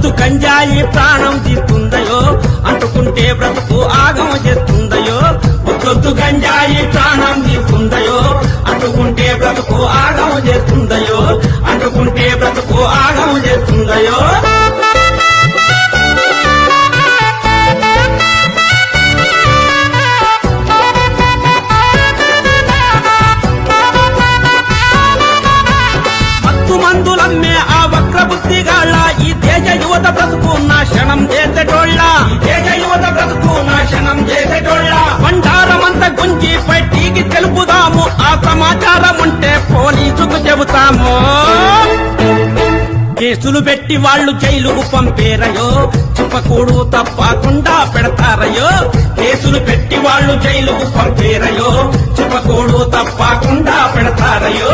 పొద్దు గంజాయి ప్రాణం తీస్తుందయో అంటుకుంటే బ్రతుకు ఆగం చేస్తుందయో పొద్దు గంజాయి ప్రాణం తీస్తుందయో అంటుకుంటే బ్రతుకు ఆగం చేస్తుందయో అంటుకుంటే బ్రతుకు ఆగం చేస్తుందయో మందులమ్మే ఆ వక్ర బుద్ధిగాళ్ళ ఈ దేశ యువత బ్రతుకు నాశనం చేసేటోళ్ళ దేశ యువత బ్రతుకు నాశనం చేసేటోళ్ళ బండారమంతా గుంజి పట్టికి తెలుపుదాము ఆ సమాచారం ఉంటే పోలీసుకు చెబుతాము కేసులు పెట్టి వాళ్ళు జైలుకు పంపేరయో చెప్పకూడు తప్పకుండా పెడతారయో కేసులు పెట్టి వాళ్ళు జైలుకు పంపేరయో చెప్పకూడు తప్పకుండా పెడతారయో